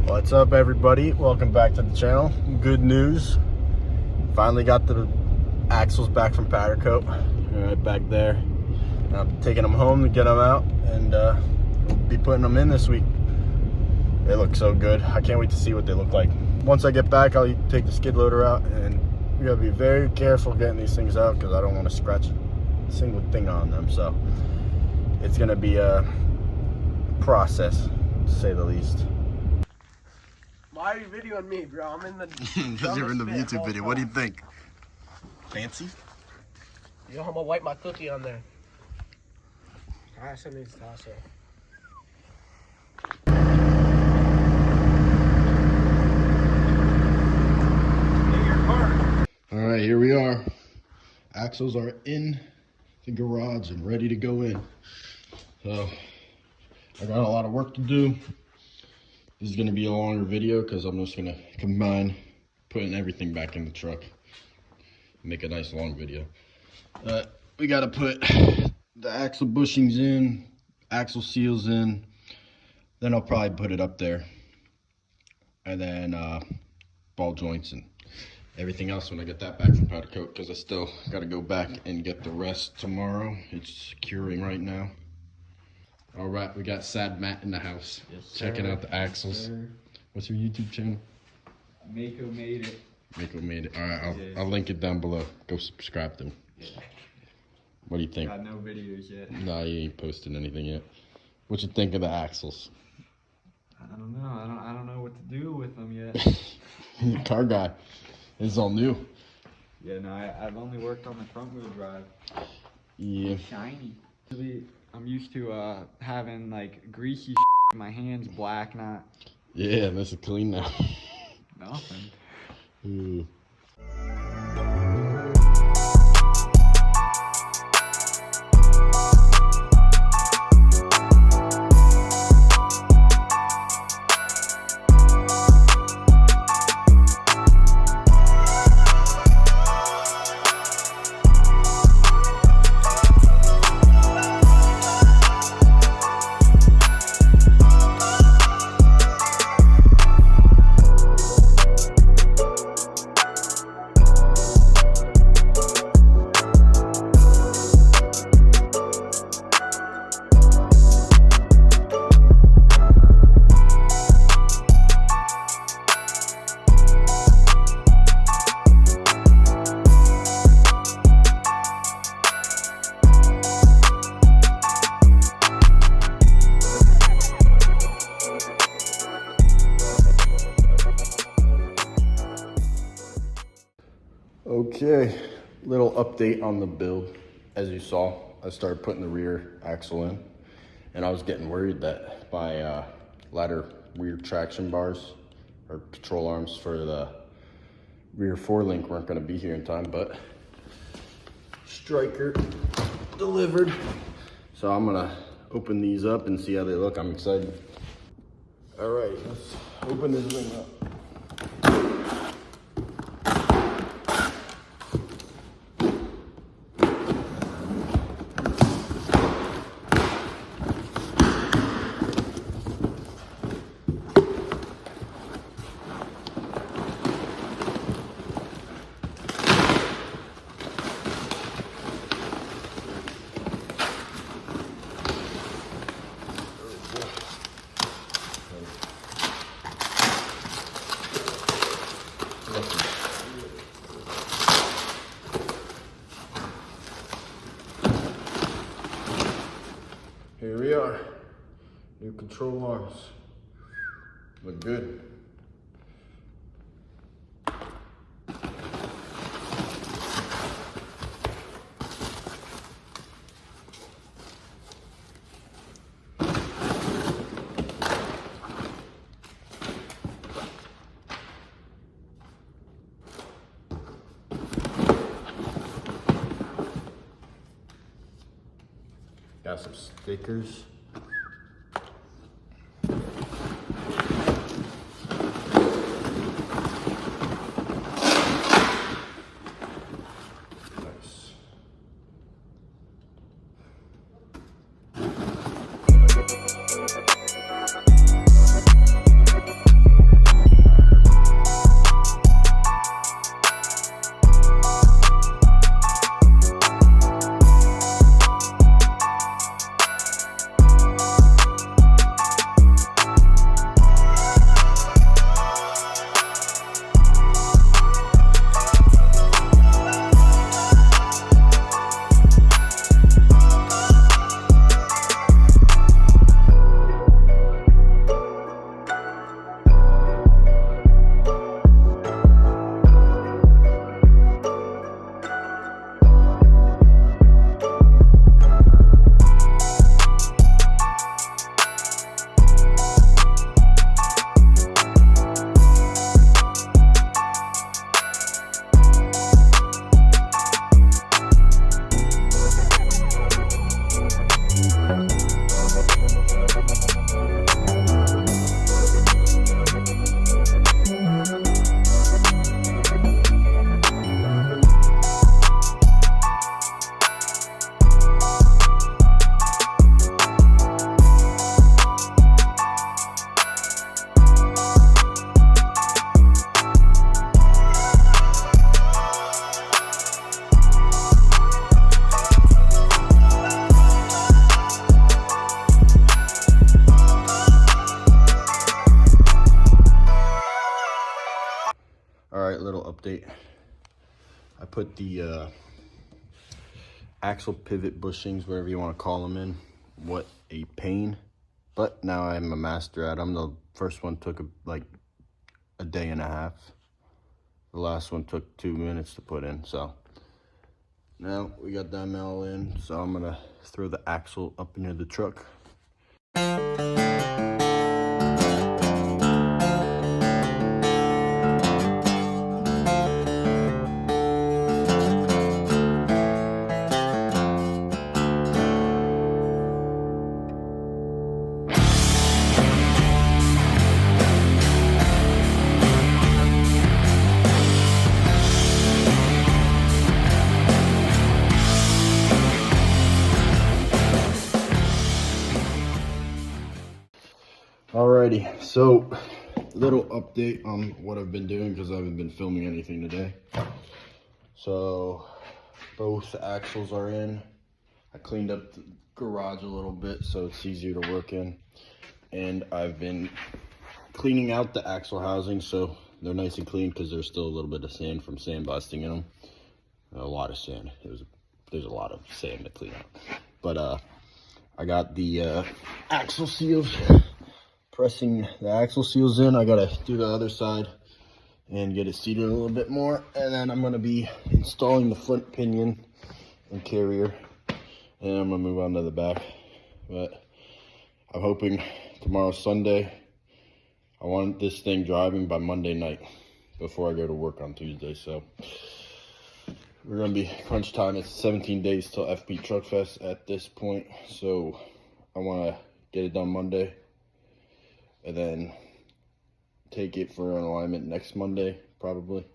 What's up, everybody? Welcome back to the channel. Good news. Finally got the axles back from powder coat. Right back there. I'm taking them home to get them out, and we'll be putting them in this week. They look so good. I can't wait to see what they look like. Once I get back, I'll take the skid loader out, and we gotta be very careful getting these things out because I don't want to scratch a single thing on them. So it's gonna be a process, to say the least. Why are you videoing me, bro? I'm in the Because you're in the YouTube video. What do you think? Fancy? Yo, I'm gonna wipe my cookie on there. Alright, send me this toss it. Alright, here we are. Axles are in the garage and ready to go in. So, I got a lot of work to do. This is going to be a longer video because I'm just going to combine putting everything back in the truck. Make a nice long video. We got to put the axle bushings in, axle seals in. Then I'll probably put it up there. And then ball joints and everything else when I get that back from powder coat, because I still got to go back and get the rest tomorrow. It's curing right now. All right, we got Sad Matt in the house. Yes, checking out the axles. Sir. What's your YouTube channel? Mako made it. Mako made it. All right, I'll link it down below. Go subscribe to him. Yeah. What do you think? Got no videos yet. Nah, you ain't posted anything yet. What you think of the axles? I don't know. I don't know what to do with them yet. Car guy. It's all new. Yeah, no, I've only worked on the front wheel drive. Yeah. Shiny. I'm used to having like greasy in my hands, black, not Yeah, this is clean now. nothing. Ooh. Okay, little update on the build. As you saw, I started putting the rear axle in, and I was getting worried that my ladder rear traction bars or control arms for the rear forelink weren't going to be here in time, but Striker delivered. So I'm going to open these up and see how they look. I'm excited. All right, let's open this thing up. Here we are, new control arms. Look good. Got some stickers. Nice. little update. I put the axle pivot bushings, whatever you want to call them, in. What a pain. But now I'm a master at them. The first one took like a day and a half. The last one took 2 minutes to put in. So now we got them all in. So I'm gonna throw the axle up into the truck. Alrighty, so little update on what I've been doing because I haven't been filming anything today. So both axles are in. I cleaned up the garage a little bit so it's easier to work in, and I've been cleaning out the axle housing so they're nice and clean because there's still a little bit of sand from sandblasting in them. A lot of sand. There's a lot of sand to clean out, but I got the axle seals. Pressing the axle seals in. I gotta do the other side and get it seated a little bit more, and then I'm gonna be installing the front pinion and carrier, and I'm gonna move on to the back. But I'm hoping tomorrow's Sunday. I want this thing driving by Monday night before I go to work on Tuesday. So we're gonna be crunch time. It's 17 days till FP Truck Fest at this point, so I want to get it done Monday and then take it for an alignment next Monday, probably.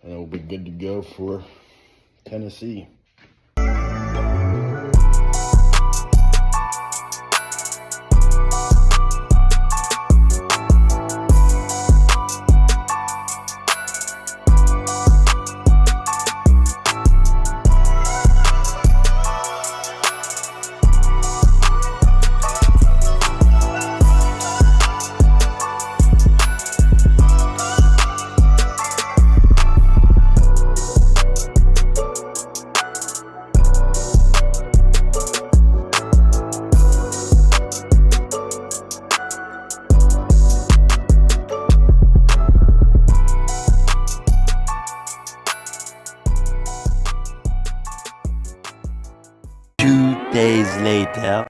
And it will be good to go for Tennessee. 2 days later.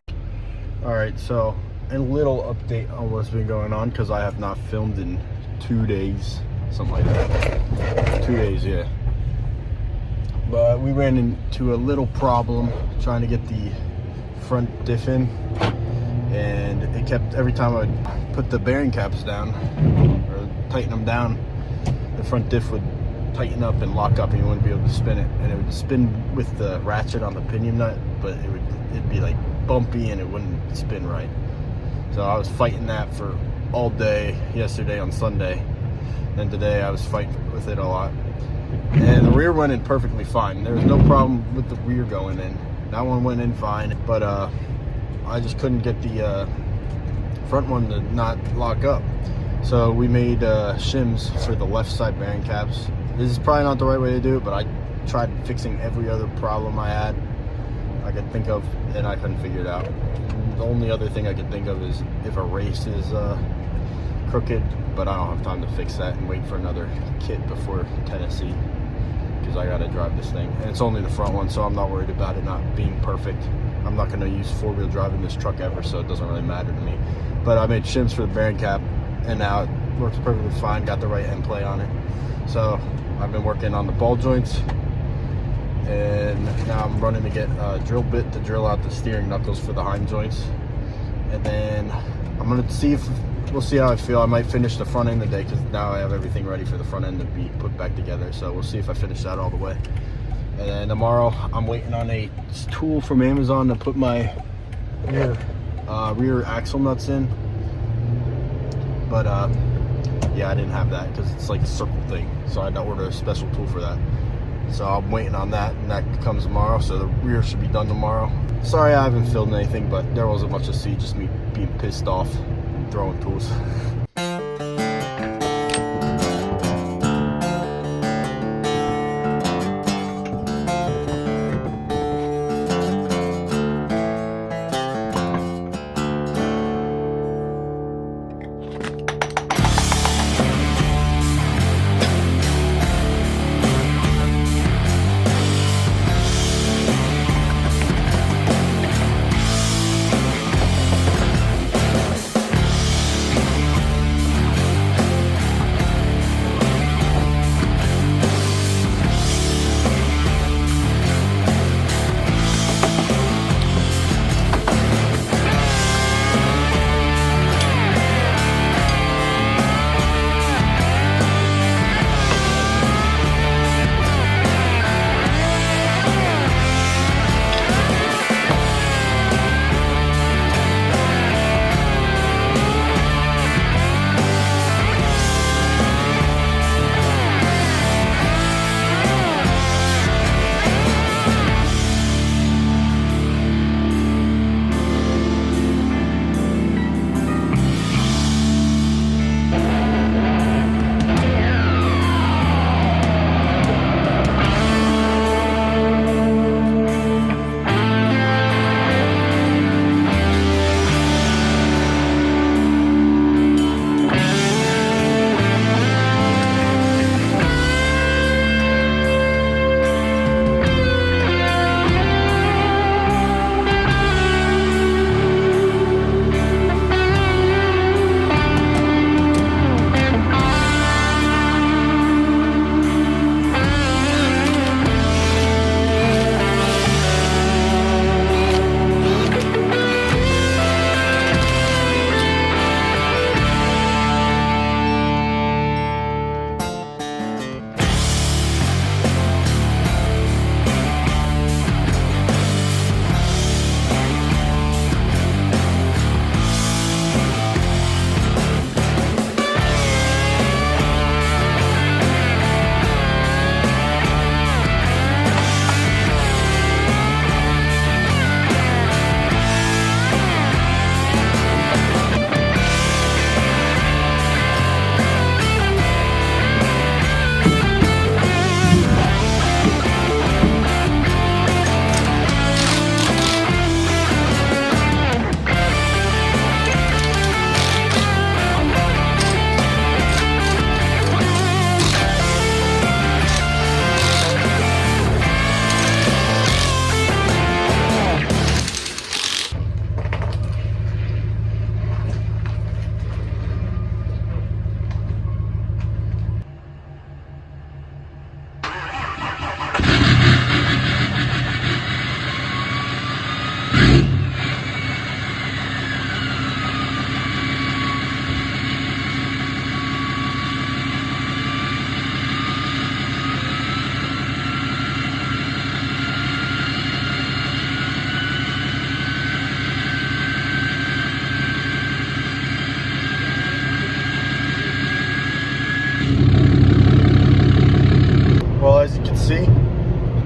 Alright, so a little update on what's been going on because I have not filmed in 2 days, something like that. 2 days, yeah. But we ran into a little problem trying to get the front diff in, and it kept, every time I would put the bearing caps down or tighten them down, the front diff would tighten up and lock up and you wouldn't be able to spin it, and it would spin with the ratchet on the pinion nut, but it'd be like bumpy and it wouldn't spin right. So I was fighting that for all day yesterday on Sunday, and today I was fighting with it a lot. And the rear went in perfectly fine. There was no problem with the rear going in. That one went in fine, but I just couldn't get the front one to not lock up. So we made shims for the left side bearing caps. This is probably not the right way to do it, but I tried fixing every other problem I could think of, and I couldn't figure it out. The only other thing I could think of is if a race is crooked, but I don't have time to fix that and wait for another kit before Tennessee because I gotta drive this thing, and it's only the front one, so I'm not worried about it not being perfect. I'm not gonna use four-wheel drive in this truck ever, so it doesn't really matter to me. But I made shims for the bearing cap, and now it works perfectly fine. Got the right end play on it. So I've been working on the ball joints, and now I'm running to get a drill bit to drill out the steering knuckles for the hind joints. And then I'm gonna see we'll see how I feel. I might finish the front end today because now I have everything ready for the front end to be put back together. So we'll see if I finish that all the way. And then tomorrow I'm waiting on a tool from Amazon to put my rear axle nuts in. But yeah, I didn't have that because it's like a circle thing, so I had to order a special tool for that. So I'm waiting on that, and that comes tomorrow, so the rear should be done tomorrow. Sorry I haven't filmed anything, but there wasn't much to see, just me being pissed off and throwing tools.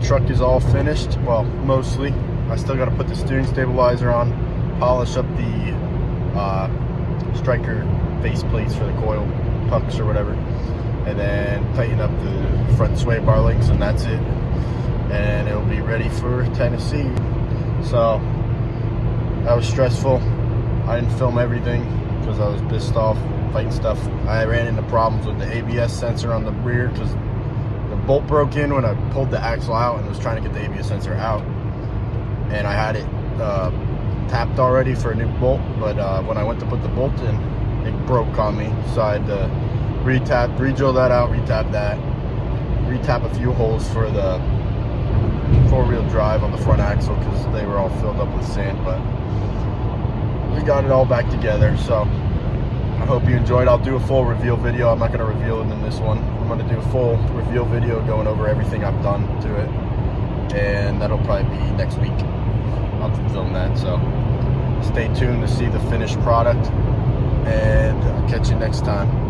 truck is all finished, well, mostly. I still got to put the steering stabilizer on, polish up the striker face plates for the coil pucks or whatever, and then tighten up the front sway bar links, and that's it. And it'll be ready for Tennessee. So that was stressful. I didn't film everything because I was pissed off fighting stuff. I ran into problems with the ABS sensor on the rear because the bolt broke in when I pulled the axle out and was trying to get the ABS sensor out, and I had it tapped already for a new bolt, but when I went to put the bolt in, it broke on me. So I had to re-drill that out, retap that, retap a few holes for the four-wheel drive on the front axle because they were all filled up with sand, but we got it all back together. So I hope you enjoyed. I'll do a full reveal video. I'm not going to reveal it in this one. I'm going to do a full reveal video going over everything I've done to it, and that'll probably be next week. I'll have to film that, so stay tuned to see the finished product, and I'll catch you next time.